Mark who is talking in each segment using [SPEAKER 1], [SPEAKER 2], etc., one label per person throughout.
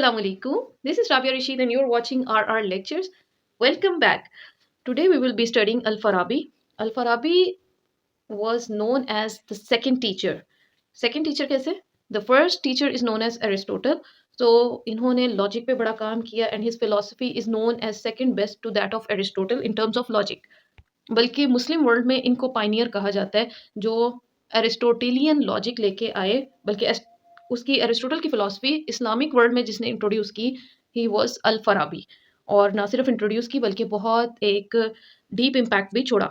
[SPEAKER 1] Assalamu alaikum. This is Rabia Rashid and you're watching RR Lectures. Welcome back. Today we will be studying Al-Farabi. Al-Farabi was known as the second teacher. Second teacher कैसे? The first teacher is known as Aristotle. So इन्होंने logic पे बड़ा काम किया and his philosophy is known as second best to that of Aristotle in terms of logic. बल्कि मुस्लिम world में इनको pioneer कहा जाता है जो एरिस्टोटेलियन लॉजिक लेके आए बल्कि उसकी एरिस्टोटल की फ़िलासफ़ी इस्लामिक वर्ल्ड में जिसने इंट्रोड्यूस की ही वाज अल फराबी और ना सिर्फ इंट्रोड्यूस की बल्कि बहुत एक डीप इम्पैक्ट भी छोड़ा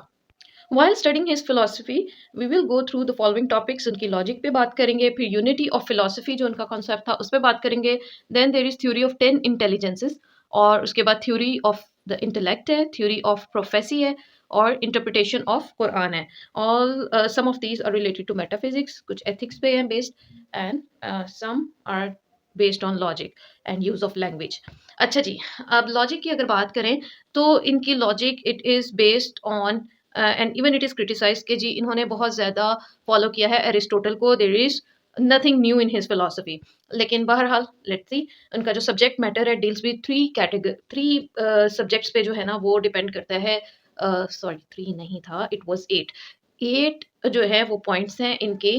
[SPEAKER 1] While studying his philosophy, we will go through the following topics. उनकी लॉजिक पे बात करेंगे, फिर यूनिटी ऑफ फिलोसफी जो उनका कॉन्सेप्ट था उस पर बात करेंगे. Then there is theory of 10 intelligences और उसके बाद थ्योरी ऑफ द इंटेलेक्ट है, थ्योरी ऑफ प्रोफेसी है और इंटरप्रिटेशन ऑफ कुरान है. All some of these are related to metaphysics, कुछ एथिक्स पे हैं based and some are based on logic and use of language. अच्छा जी, अब लॉजिक की अगर बात करें तो इनकी logic it is based on and even it is criticise कि जी इन्होंने बहुत ज़्यादा फॉलो किया है एरिस्टोटल को. There is nothing new in his philosophy. लेकिन बहरहाल लेट्स सी उनका जो सब्जेक्ट मैटर है डील्स विद थ्री सब्जेक्ट्स पे जो है ना वो डिपेंड करता है. सॉरी थ्री नहीं था, इट वाज 8 जो है वो पॉइंट्स हैं इनके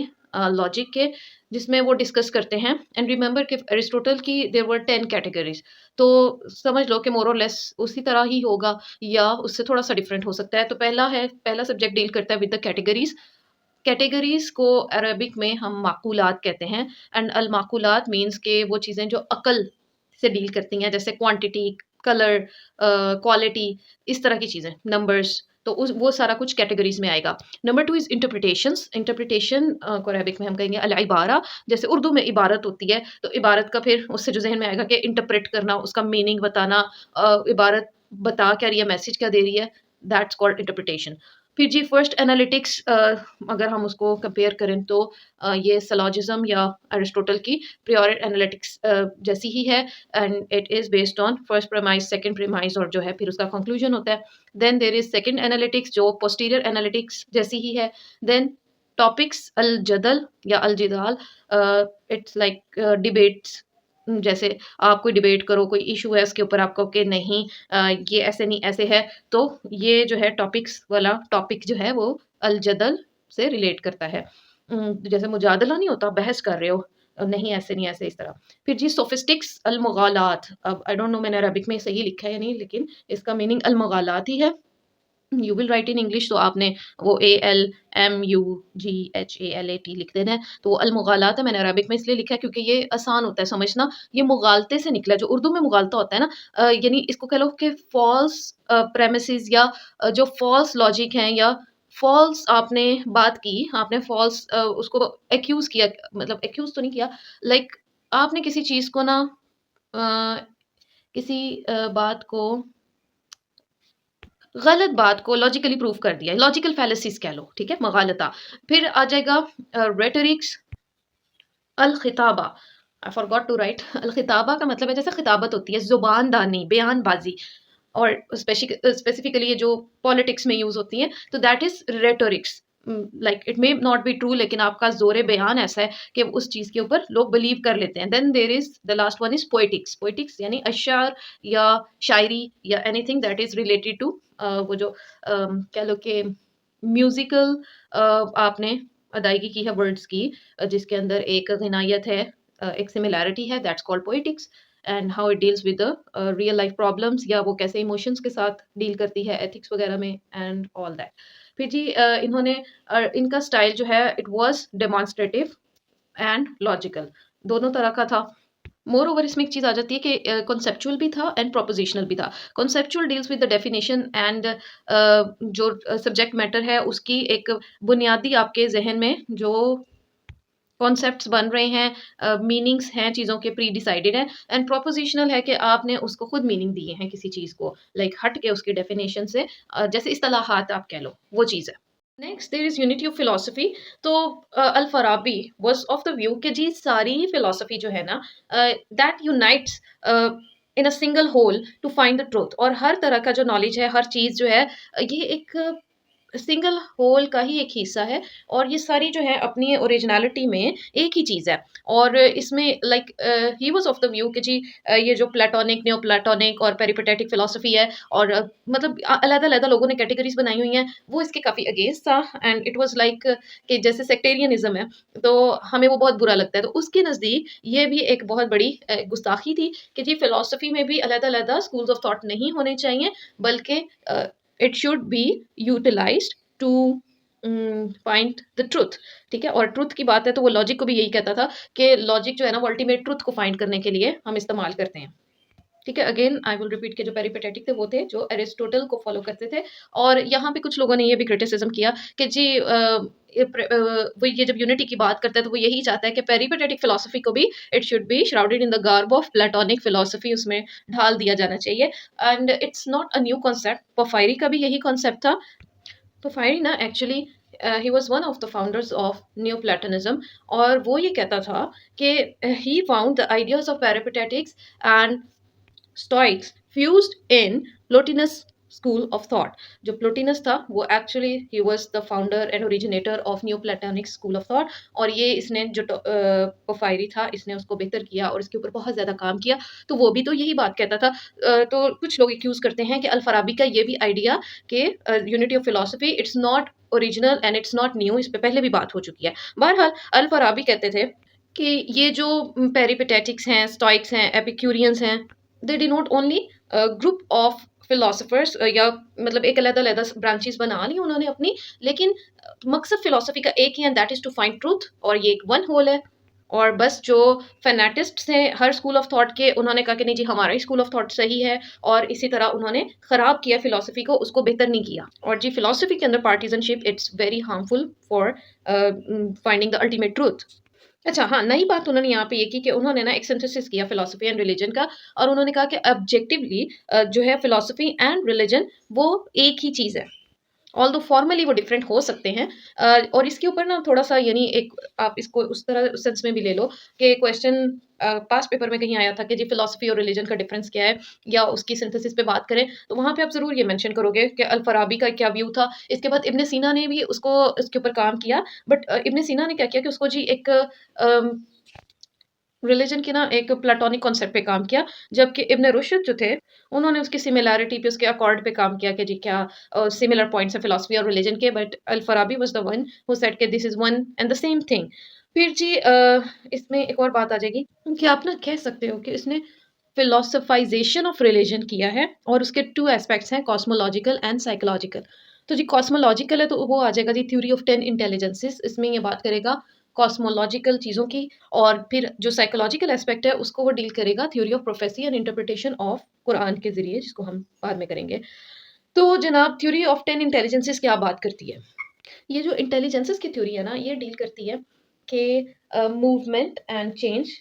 [SPEAKER 1] लॉजिक के जिसमें वो डिस्कस करते हैं. एंड रिमेंबर कि एरिस्टोटल की देयर वर 10 कैटेगरीज, तो समझ लो कि मोर और लेस उसी तरह ही होगा या उससे थोड़ा सा डिफरेंट हो सकता है. तो पहला सब्जेक्ट डील करता है विद द कैटेगरीज. कैटेगरीज को अरबिक में हम माकूलात कहते हैं एंड अल माकूलात मीन्स के वो चीज़ें जो अकल से डील करती हैं जैसे क्वांटिटी, कलर, क्वालिटी, इस तरह की चीज़ें, नंबर्स. तो उस वो सारा कुछ कैटेगरीज में आएगा. Number 2 is interpretations. इंटरप्रिटेशन को अरबिक में हम कहेंगे अल इबारा. जैसे उर्दू में इबारत होती है तो इबारत का फिर उससे जो जहन में आएगा कि इंटरप्रेट करना, उसका मीनिंग बताना, इबारत बता क्या रही है, मैसेज क्या दे रही है, दैट्स कॉल्ड इंटरप्रिटेशन. फिर जी फर्स्ट एनालिटिक्स अगर हम उसको कंपेयर करें तो ये सलॉजिज्म या अरिस्टोटल की प्रियोर एनालिटिक्स जैसी ही है and it is based on first premise, second premise और जो है फिर उसका कंक्लूजन होता है. Then there is second analytics जो पोस्टीरियर एनालिटिक्स जैसी ही है. देन टॉपिक्स अल जदल या अल जिदाल, इट्स लाइक डिबेट्स. जैसे आप कोई डिबेट करो, कोई इशू है उसके ऊपर आप कहो कि नहीं ये ऐसे नहीं ऐसे है, तो ये जो है टॉपिक्स वाला टॉपिक जो है वो अल जदल से रिलेट करता है. जैसे मुजादला नहीं होता, बहस कर रहे हो, नहीं ऐसे नहीं ऐसे, इस तरह. फिर जी सोफिस्टिक्स अल मुगालात. अब आई डोंट नो मैंने अरबिक में सही लिखा है या नहीं, लेकिन इसका मीनिंग अल मुगालात ही है. You will write in English तो आपने वो ALMUGHALAT लिख देना है. तो वो अलमुगालात है, मैंने अरबिक में इसलिए लिखा है क्योंकि ये आसान होता है समझना. ये मुगालते से निकला है, जो उर्दू में मुगालता होता है ना, यानी इसको कह लो कि फॉल्स प्रेमिसेस या जो फॉल्स लॉजिक हैं या फॉल्स आपने बात की, आपने फॉल्स उसको एक्यूज़ किया, मतलब एक्यूज़ तो नहीं किया, लाइक आपने किसी चीज़ को ना अ, किसी बात को, गलत बात को लॉजिकली प्रूव कर दिया, लॉजिकल फैलेसीज कह लो, ठीक है, मगालता. फिर आ जाएगा रेटरिक्स अल खिताबा. I forgot to write. अल खिताबा का मतलब है जैसे खिताबत होती है, जुबानदानी, बयानबाजी, और स्पेसिफिकली ये जो पॉलिटिक्स में यूज होती हैं, तो that is rhetorics. Like it may not be true लेकिन आपका जोर बयान ऐसा है कि उस चीज़ के ऊपर लोग बिलीव कर लेते हैं. Then there is the last one is poetics. Poetics यानी अशार या शायरी या anything that is related to वो जो कह लो कि म्यूजिकल आपने अदायगी की है वर्ड्स की, जिसके अंदर एक गनायत है, एक सिमिलैरिटी है, that's called poetics. And how it deals with the real life problems या वो कैसे इमोशंस के साथ डील करती है एथिक्स वगैरह में एंड ऑल दैट. फिर जी इन्होंने इनका स्टाइल जो है it was demonstrative and logical, दोनों तरह का था. मोर ओवर इसमें एक चीज़ आ जाती है कि कॉन्सेप्चुअल भी था एंड प्रोपोजिशनल भी था. Conceptual deals with the definition and जो सब्जेक्ट मैटर है उसकी एक बुनियादी आपके जहन में जो कॉन्सेप्ट्स बन रहे हैं, मीनिंग्स हैं चीज़ों के प्री डिसाइडेड हैं. एंड प्रोपोजिशनल है कि आपने उसको खुद मीनिंग दिए हैं किसी चीज़ को, लाइक हट के उसकी डेफिनेशन से, जैसे इस्तिलाहात आप कह लो, वो चीज़ है. Next there is unity of philosophy. तो Al Farabi was of the view कि जी सारी फिलोसफी जो है ना that unites in a single whole to find the truth. और हर तरह का जो नॉलेज है, हर चीज़ जो है ये एक सिंगल होल का ही एक हिस्सा है और ये सारी जो है अपनी ओरिजिनलिटी में एक ही चीज़ है। और इसमें like he was of the view कि जी ये जो प्लेटोनिक नियो प्लेटोनिक और पेरिपेटेटिक फिलॉसफी है और मतलब अलग-अलग लोगों ने कैटेगरीज बनाई हुई हैं, वो इसके काफ़ी अगेंस्ट था एंड इट वाज लाइक कि जैसे सेक्टेरियनिज्म है, तो हमें वो बहुत बुरा लगता है। तो उसके नज़दीक ये भी एक बहुत बड़ी गुस्ताखी थी कि जी फिलॉसफी में भी अलग-अलग स्कूल्स ऑफ थॉट नहीं होने चाहिए, बल्कि it should be utilised to find the truth. ठीक है, और ट्रुथ की बात है तो वो लॉजिक को भी यही कहता था कि लॉजिक जो है ना वो अल्टीमेट ट्रुथ को फाइंड करने के लिए हम इस्तेमाल करते हैं। ठीक है, अगेन आई विल रिपीट के जो पेरिपेटेटिक थे वो थे जो एरिस्टोटल को फॉलो करते थे। और यहाँ पे कुछ लोगों ने ये भी क्रिटिसिज्म किया कि जी वो ये जब यूनिटी की बात करता है तो वो यही चाहता है कि पेरिपेटेटिक फिलॉसफी को भी it should be shrouded in the garb of Platonic philosophy, उसमें ढाल दिया जाना चाहिए। And it's not a new concept, Porphyry का भी यही कॉन्सेप्ट था। पोफायरी ना actually he was one of the founders of new Platonism, और वो ये कहता था कि he found the ideas of peripatetics and stoics fused in Plotinus school of thought. जो प्लोटिनस था वो actually he was the founder and originator of new platonic school of thought, और ये इसने जो पोफायरी था इसने उसको बेहतर किया और इसके ऊपर बहुत ज़्यादा काम किया। तो वो भी तो यही बात कहता था। तो कुछ लोग एक्यूज़ करते हैं कि अल-फराबी का ये भी आइडिया कि unity of philosophy it's not original and it's not new, इस पे पहले भी बात हो चुकी है। बहरहाल अल-फराबी कहते थे कि ये जो पेरिपेटेटिक्स हैं, स्टोइक्स हैं, एपिक्यूरियंस हैं, they denote only group of philosophers, या मतलब एक अलग-अलग ब्रांचेस बना ली उन्होंने अपनी, लेकिन मकसद फिलॉसफी का एक ही है, that is to find truth, और ये एक वन होल है। और बस जो फैनेटिस्ट्स हैं हर स्कूल ऑफ थॉट के, उन्होंने कहा कि नहीं जी हमारा ही स्कूल ऑफ थॉट सही है, और इसी तरह उन्होंने खराब किया फिलॉसफी को, उसको बेहतर नहीं किया। और जी फिलॉसफी के अंदर partisanship it's very harmful for finding the ultimate truth. अच्छा हाँ, नई बात उन्होंने यहाँ पे ये की कि उन्होंने ना एक सिंथेसिस किया फिलॉसफी एंड रिलीजन का, और उन्होंने कहा कि ऑब्जेक्टिवली जो है फिलॉसफी एंड रिलीजन वो एक ही चीज़ है। ऑल्दो फॉर्मली वो डिफरेंट हो सकते हैं। और इसके ऊपर ना थोड़ा-सा यानी एक आप इसको उस तरह सेंस में भी ले लो कि क्वेश्चन पास्ट पेपर में कहीं आया था कि जी फिलॉसफी और रिलीजन का डिफरेंस क्या है? या उसकी सिंथेसिस पे बात करें, तो वहाँ पे आप ज़रूर ये मेंशन करोगे कि अल-फराबी का क्या व्यू था। इसके बाद इब्न सीना ने भी उसको इसके ऊपर काम किया, बट इब्न सीना ने क्या किया कि उसको जी एक रिलीजन की ना एक प्लेटोनिक कॉन्सेप्ट पे काम किया, जबकि इब्न रुशद जो थे, उन्होंने उसकी सिमिलैरिटी पे, उसके अकॉर्ड पे काम किया कि जी क्या सिमिलर पॉइंट्स हैं फिलॉसफी और रिलीजन के, but Al-Farabi was the one who said कि this is one and the same thing. फिर जी इसमें एक और बात आ जाएगी कि आप ना कह सकते हो कि इसने फिलोसफाइजेशन ऑफ रिलीजन किया है, और उसके 2 एस्पेक्ट्स हैं, कॉस्मोलॉजिकल एंड साइकोलॉजिकल। तो जी कॉस्मोलॉजिकल है तो वो आ जाएगा जी थ्योरी ऑफ 10 इंटेलिजेंसेस, इसमें ये बात करेगा कॉस्मोलॉजिकल चीज़ों की। और फिर जो साइकोलॉजिकल एस्पेक्ट है उसको वो डील करेगा theory of prophecy and interpretation of Quran के ज़रिए, जिसको हम बाद में करेंगे। तो जनाब थ्योरी ऑफ 10 इंटेलिजेंसेस क्या बात करती है? ये जो इंटेलिजेंसेस की थ्योरी है ना, ये डील करती है कि मूवमेंट एंड चेंज,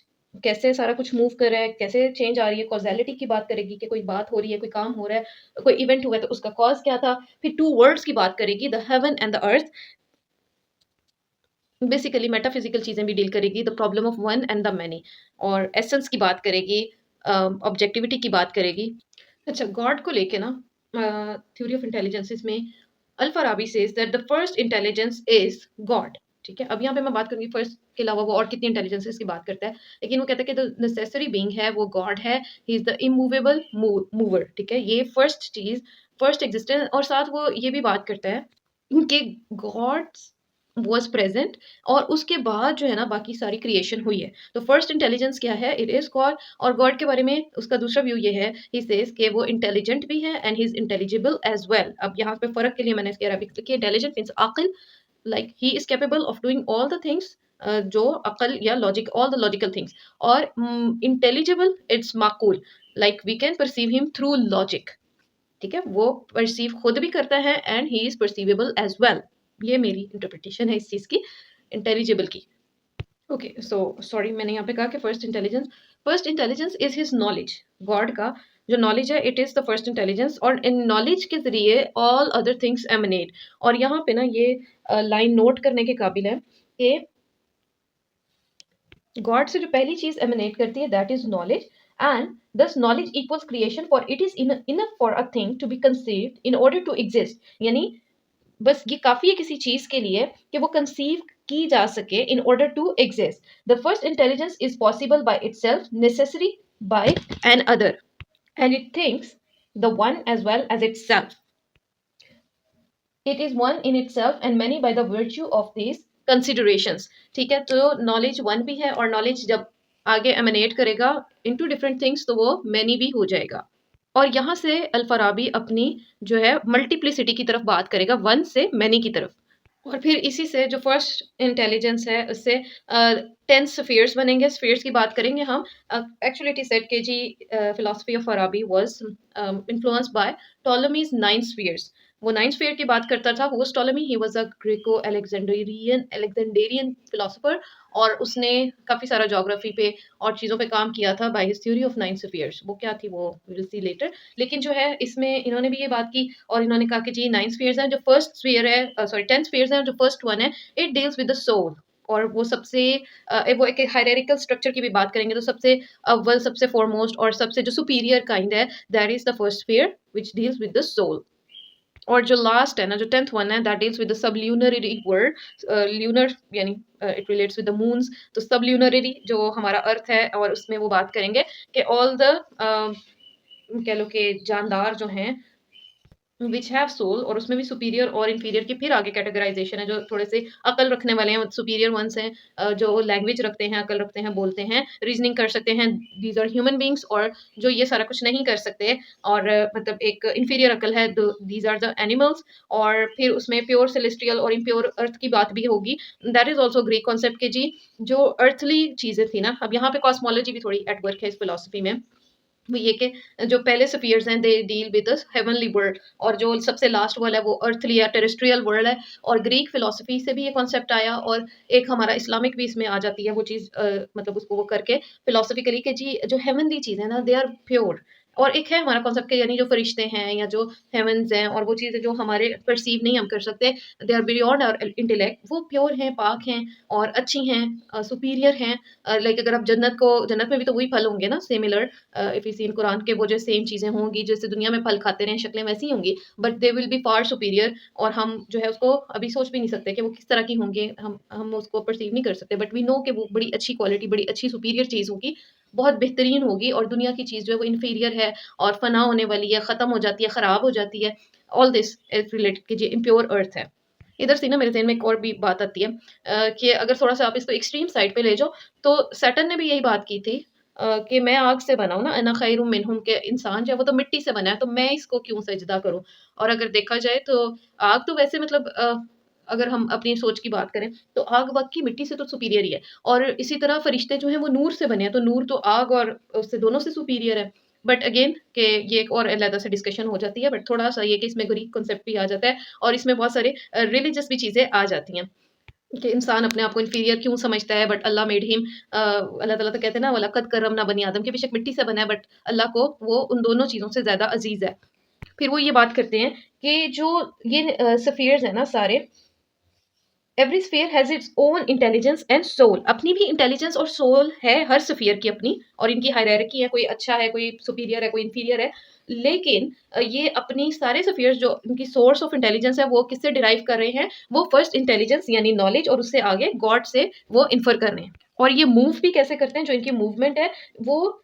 [SPEAKER 1] कैसे सारा कुछ मूव कर रहा है, कैसे चेंज आ रही है, कॉज़ैलिटी की बात करेगी कि कोई बात हो रही है, कोई काम हो रहा है, कोई इवेंट हुआ है तो उसका कॉज़ क्या था। फिर 2 वर्ड्स की बात करेगी, the heaven and the earth, basically metaphysical चीज़ें भी डील करेगी, the problem of one and the many, और एसेंस की बात करेगी, ऑब्जेक्टिविटी की बात करेगी। अच्छा, गॉड को लेके ना थ्योरी ऑफ इंटेलिजेंसेस में Al-Farabi says that the first intelligence is God. ठीक है? अब यहाँ पे मैं बात करूँगी फर्स्ट के अलावा वो और कितनी इंटेलिजेंसेस की बात करता है। लेकिन वो कहता है कि द नेसेसरी बीइंग है वो गॉड है, he is the immovable mover. ठीक है? ये फर्स्ट चीज़, फर्स्ट एक्जिस्टेंस, और साथ वो ये भी बात करता है कि गॉड वाज़ प्रेज़ेंट, और उसके बाद जो है ना बाकी सारी क्रिएशन हुई है। तो फर्स्ट इंटेलिजेंस क्या है? It is God. और गॉड के बारे में उसका दूसरा व्यू ये है, ही सेज़ कि वो इंटेलिजेंट भी है and he is intelligible as well. अब यहाँ पे फ़र्क के लिए मैंने इसकी अरबिक लिखी है, इंटेलिजेंट मीन्स अक्ल, like he is capable of doing all the things, जो अक्ल या logic, all the logical things. और इंटेलिजिबल इट्स माकूल, like we can perceive him through logic. ठीक है? वो परसीव खुद भी करता है and he is perceivable as well. ये मेरी इंटरप्रिटेशन है इस चीज़ की, इंटेलिजिबल की। ओके, सो सॉरी मैंने यहाँ पे कहा कि first intelligence is his knowledge. God का जो नॉलेज है it is the first intelligence, और इन नॉलेज के ज़रिए ऑल अदर थिंग्स एमनेट। और यहाँ पे ना ये लाइन नोट करने के काबिल है कि गॉड से जो पहली चीज एमिनेट करती है that is knowledge, and this knowledge equals creation, for it is enough for a thing to be conceived in order to exist. यानी बस ये काफ़ी है किसी चीज़ के लिए कि वो कंसीव की जा सके in order to exist. The first intelligence is possible by itself, necessary by an other, and it thinks the one as well as itself. It is one in itself and many by the virtue of this considerations. ठीक है, तो knowledge one भी है, और knowledge जब आगे eminent करेगा into different things तो वो मैनी भी हो जाएगा। और यहाँ से अल-फराबी अपनी जो है मल्टीप्लिसिटी की तरफ बात करेगा, वन से मैनी की तरफ। और फिर इसी से जो फर्स्ट इंटेलिजेंस है उससे 10 स्फीयर्स बनेंगे। स्फीयर्स की बात करेंगे हम। एक्चुअली इट इज सेड के जी philosophy of Farabi was influenced by Ptolemy's 9 spheres. वो 9 स्फीयर की बात करता था। Who was Ptolemy? He was a Greco Alexandrian philosopher, और उसने काफ़ी सारा ज्योग्राफी पे और चीज़ों पे काम किया था by his theory of 9 spheres. वो क्या थी वो विल सी लेटर। लेकिन जो है इसमें इन्होंने भी ये बात की, और इन्होंने कहा कि जी 9 स्फीयर्स हैं। जो फर्स्ट स्फीयर है, सॉरी 10 स्फीयर्स हैं, जो फर्स्ट वन है it deals with the soul. और वो सबसे वो एक हायरार्किकल स्ट्रक्चर की भी बात करेंगे, तो सबसे अव्वल, सबसे फॉरमोस्ट और सबसे जो सुपीरियर काइंड है, that is the first sphere which deals with the soul. और जो लास्ट है ना, जो 10th वन है, that deals with the sublunary world. Lunar यानी it relates with the moons. तो सबल्यूनरी जो हमारा अर्थ है, और उसमें वो बात करेंगे कि ऑल द कह लो कि जानदार जो हैं विच हैव सोल, और उसमें भी सुपीरियर और इंफीरियर की फिर आगे कैटेगराइजेशन है। जो थोड़े से अकल रखने वाले हैं सुपीरियर वंस हैं, जो लैंग्वेज रखते हैं, अकल रखते हैं, बोलते हैं, रीजनिंग कर सकते हैं, दीज आर ह्यूमन बींग्स। और जो ये सारा कुछ नहीं कर सकते, और मतलब एक इंफीरियर अकल है, दीज आर द एनिमल्स। और फिर उसमें प्योर सेलेस्टियल और इम्प्योर अर्थ की बात भी होगी। That is also Greek concept के जी जो अर्थली चीज़ें थी ना। अब यहाँ पे कॉस्मोलॉजी भी थोड़ी एट वर्क है इस फिलोसफी में। वो ये कि जो पहले स्फीयर्स हैं they deal with the heavenly world, और जो सबसे लास्ट वाला है वो अर्थली या टेरेस्ट्रियल वर्ल्ड है। और ग्रीक फिलोसफी से भी ये कॉन्सेप्ट आया, और एक हमारा इस्लामिक भी इसमें आ जाती है वो चीज़, मतलब उसको वो करके फिलोसफिकली कि जी जो हेवनली चीज़ है ना दे आर प्योर। और एक है हमारा कॉन्सेप्ट के यानी जो फरिश्ते हैं या जो हेवंस हैं, और वो चीज़ें जो हमारे परसीव नहीं हम कर सकते, they are beyond our intellect, वो प्योर हैं, पाक हैं और अच्छी हैं, सुपीरियर हैं। लाइक अगर आप जन्नत में भी तो वही फल होंगे ना, सिमिलर इफ यू सी इन कुरान के, वो जो सेम चीज़ें होंगी जैसे दुनिया में फल खाते रहे, शक्लें वैसी ही होंगी, but they will be far superior. और हम जो है उसको अभी सोच भी नहीं सकते कि वो किस तरह की होंगे, हम उसको परसीव नहीं कर सकते, बट वी नो कि वो बड़ी अच्छी क्वालिटी, बड़ी अच्छी सुपीरियर चीज़ होगी, बहुत बेहतरीन होगी। और दुनिया की चीज़ जो है वो इन्फीरियर है और फना होने वाली है, ख़त्म हो जाती है, ख़राब हो जाती है। ऑल दिस इज रिलेटेड कि जी इम्प्योर अर्थ है। इधर से ना मेरे ज़हन में एक और भी बात आती है, कि अगर थोड़ा सा आप इसको एक्सट्रीम साइड पे ले जाओ, तो सैटर्न ने भी यही बात की थी, कि मैं आग से बना हूँ ना, अना खैरुम मिनहुम, के इंसान जो है वो तो मिट्टी से बना है, तो मैं इसको क्यों सजदा करूँ। और अगर देखा जाए तो आग तो वैसे मतलब अगर हम अपनी सोच की बात करें तो आग वाकई मिट्टी से तो सुपीरियर ही है। और इसी तरह फरिश्ते जो हैं वो नूर से बने हैं, तो नूर तो आग और उससे दोनों से सुपीरियर है। बट अगेन कि ये एक और अलग से डिस्कशन हो जाती है, बट थोड़ा सा ये कि इसमें ग्रीक कॉन्सेप्ट भी आ जाता है, और इसमें बहुत सारे रिलीजियस भी चीज़ें आ जाती हैं कि इंसान अपने आप को इन्फीरियर क्यों समझता है, बट अल्लाह मेड हिम, अल्लाह ताला तो कहते हैं ना, वलकद करमना बनी आदम, के बेशक मिट्टी से बना है, बट अल्लाह को वो उन दोनों चीज़ों से ज़्यादा अजीज़ है। फिर वो ये बात करते हैं कि जो ये स्फीयर्स है ना सारे, every sphere has its own intelligence and soul. अपनी भी इंटेलिजेंस और सोल है हर स्फीयर की अपनी, और इनकी हायरार्की है, कोई अच्छा है, कोई सुपीरियर है, कोई इन्फीरियर है। लेकिन ये अपनी सारे स्फीयर्स जो इनकी सोर्स ऑफ इंटेलिजेंस है वो किससे डिराइव कर रहे हैं? वो फर्स्ट इंटेलिजेंस यानी नॉलेज, और उससे आगे गॉड से वो इन्फर कर रहे हैं। और ये मूव भी कैसे करते हैं? जो इनकी मूवमेंट है वो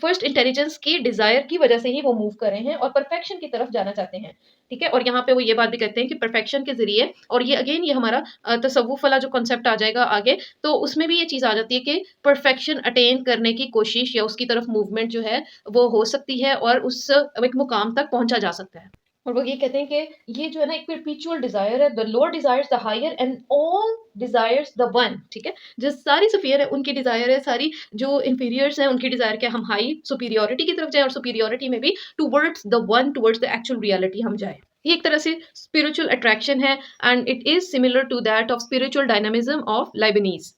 [SPEAKER 1] फर्स्ट इंटेलिजेंस की डिजायर की वजह से ही वो मूव कर रहे हैं, और परफेक्शन की तरफ जाना चाहते हैं। ठीक है, और यहाँ पे वो ये बात भी कहते हैं कि परफेक्शन के ज़रिए, और ये अगेन ये हमारा तसव्वुफ़ वाला जो कॉन्सेप्ट आ जाएगा आगे, तो उसमें भी ये चीज़ आ जाती है कि परफेक्शन अटेन करने की कोशिश या उसकी तरफ मूवमेंट जो है, वो हो सकती है, और उस एक मुकाम तक पहुँचा जा सकता है। और वो ये कहते हैं कि ये जो है ना एक परपीचुअल डिज़ायर है, the lower desires the higher and all desires the one. ठीक है? जो सारी स्फीयर है उनकी डिज़ायर है, सारी जो इन्फीरियर्स हैं उनकी डिज़ायर क्या, हम हाई सुपीरियॉरिटी की तरफ जाएँ, और सुपीरियॉरिटी में भी towards the one, towards the actual reality हम जाएँ। ये एक तरह से स्पिरिचुअल अट्रैक्शन है, and it is similar to that of spiritual dynamism of Leibniz.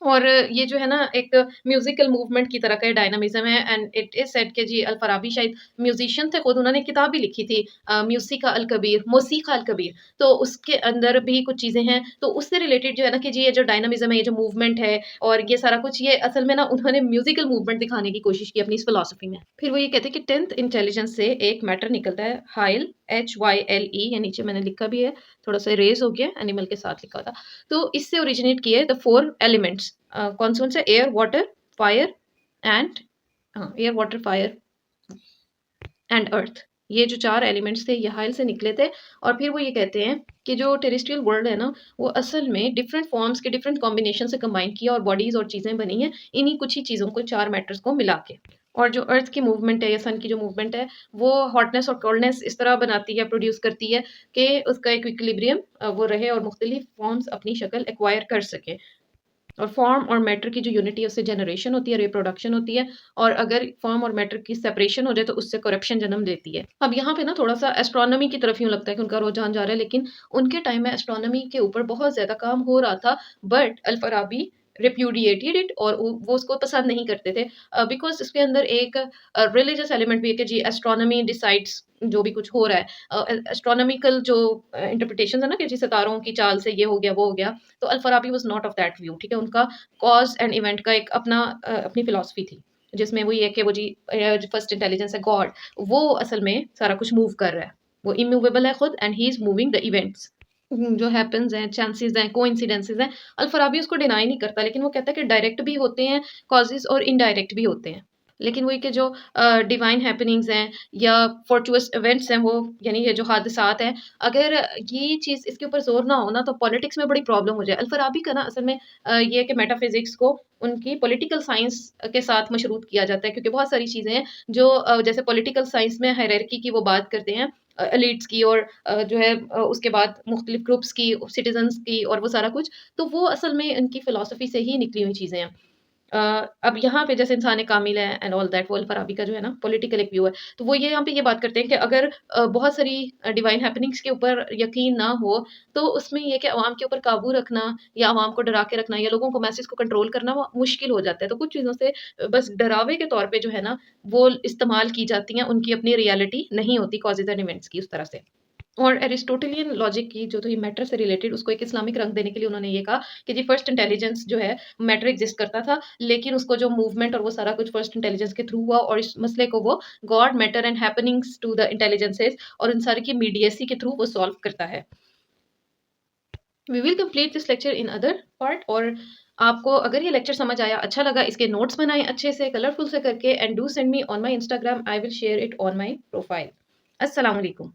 [SPEAKER 1] और ये जो है ना एक म्यूज़िकल मूवमेंट की तरह का डायनामिज़्म है, एंड इट इज़ सेड कि जी अल-फ़ाराबी शायद म्यूज़िशियन थे खुद, उन्होंने किताब भी लिखी थी, म्यूसिका अल-कबीर, मोसीक़ा अल-कबीर। तो उसके अंदर भी कुछ चीज़ें हैं, तो उससे रिलेटेड जो है ना कि जी ये जो डायनामिज़्म है, ये जो मूवमेंट है और ये सारा कुछ, ये असल में ना उन्होंने म्यूज़िकल मूवमेंट दिखाने की कोशिश की अपनी इस फ़िलॉसफ़ी में। फिर वो ये कहते हैं कि 10th इंटेलिजेंस से एक मैटर निकलता है, हाइल HYLE, या नीचे मैंने लिखा भी है, थोड़ा सा रेज हो गया, एनिमल के साथ लिखा था। तो इससे ओरिजिनेट किए द 4 एलिमेंट्स। कौन से? Air, water, fire and air, water, fire and earth. ये जो 4 एलिमेंट्स थे ये हाइल से निकले थे। और फिर वो ये कहते हैं कि जो टेरेस्ट्रियल वर्ल्ड है ना, वो असल में डिफरेंट फॉर्म्स के डिफरेंट कॉम्बिनेशन से कंबाइन किया और बॉडीज और चीज़ें बनी हैं इन्हीं कुछ ही चीज़ों को, 4 मैटर्स को मिला के। और जो अर्थ की मूवमेंट है या सन की जो मूवमेंट है, वो हॉटनेस और कोल्डनेस इस तरह बनाती है, प्रोड्यूस करती है कि उसका एक इक्विलिब्रियम वो रहे और मुख्तलिफ फॉर्म्स अपनी शक्ल एक्वायर कर सके। और फॉर्म और मैटर की जो यूनिटी है उससे जनरेशन होती है, रिप्रोडक्शन होती है। और अगर फॉर्म और मैटर की सेपरेशन हो जाए तो उससे करप्शन जन्म लेती है। अब यहाँ पे ना थोड़ा सा एस्ट्रोनॉमी की तरफ यूँ लगता है कि उनका रुझान जा रहा है, लेकिन उनके टाइम में एस्ट्रोनॉमी के ऊपर बहुत ज़्यादा काम हो रहा था, बट अल-फराबी रिप्यूडिएटेड इट, और वो उसको पसंद नहीं करते थे, बिकॉज़ इसके अंदर एक रिलीजियस एलिमेंट भी है कि जी एस्ट्रोनॉमी डिसाइड्स जो भी कुछ हो रहा है। एस्ट्रोनॉमिकल जो इंटरप्रिटेशंस है ना कि जी सितारों की चाल से ये हो गया, वो हो गया। तो Al-Farabi was not of that view, ठीक है? उनका कॉज़ एंड इवेंट का एक अपना अपनी फिलॉसफी थी, जिसमें वो ये है कि वो जी जो फर्स्ट इंटेलिजेंस है गॉड, वो असल में सारा कुछ मूव कर रहा है। वो इमूवेबल है खुद, and he is moving the events. जो हैपेंस हैं, चांसेस हैं, कोइंसिडेंसेस हैं, अल-फराबी उसको डिनाई नहीं करता, लेकिन वो कहता है कि डायरेक्ट भी होते हैं कॉजेज़ और इनडायरेक्ट भी होते हैं। लेकिन वही कि जो डिवाइन हैपनिंग्स हैं या फ़ॉर्चुअस इवेंट्स हैं, वो यानी ये जो हादसात हैं, अगर ये चीज़ इसके ऊपर ज़ोर ना हो ना तो पॉलिटिक्स में बड़ी प्रॉब्लम हो जाए। अल-फराबी का ना असल में ये है कि मेटाफ़िज़िक्स को उनकी पॉलिटिकल साइंस के साथ मशरूत किया जाता है, क्योंकि बहुत सारी चीज़ें हैं जो जैसे पॉलिटिकल साइंस में हायरार्की की वो बात करते हैं, एलीट्स की, और जो है उसके बाद मुख्तलिफ ग्रुप्स की, सिटीज़न्स की, और वो सारा कुछ, तो वो असल में उनकी फ़िलॉसफ़ी से ही निकली हुई चीज़ें हैं। अ, अब यहाँ पे जैसे इंसान कामिल है एंड ऑल दैट, वो अल-फराबी का जो है ना पॉलिटिकल एक व्यू है। तो वो ये यहाँ पे ये बात करते हैं कि अगर बहुत सारी डिवाइन हैपनिंग्स के ऊपर यकीन ना हो, तो उसमें ये है कि अवाम के ऊपर काबू रखना या अवाम को डरा के रखना या लोगों को मैसेज को कंट्रोल करना वो मुश्किल हो जाता है। तो कुछ चीज़ों से बस डरावे के तौर पे जो है ना, वो इस्तेमाल की जाती हैं, उनकी अपनी रियलिटी नहीं होती कॉजेज़ एंड इवेंट्स की उस तरह से। और एरिस्टोटेलियन लॉजिक की जो थी मैटर से रिलेटेड, उसको एक इस्लामिक रंग देने के लिए उन्होंने ये कहा कि जी फर्स्ट इंटेलिजेंस जो है, मैटर एग्जिस्ट करता था, लेकिन उसको जो मूवमेंट और वो सारा कुछ फर्स्ट इंटेलिजेंस के थ्रू हुआ, और इस मसले को वो God, matter and happenings to the intelligences और इन सारे की मीडिएसी के थ्रू वो सॉल्व करता है। We will complete this lecture in other part. और आपको अगर ये लेक्चर समझ आया, अच्छा लगा, इसके नोट्स बनाएं अच्छे से, कलरफुल से करके, and do send me on my Instagram, I will share it on my profile. अस्सलाम वालेकुम।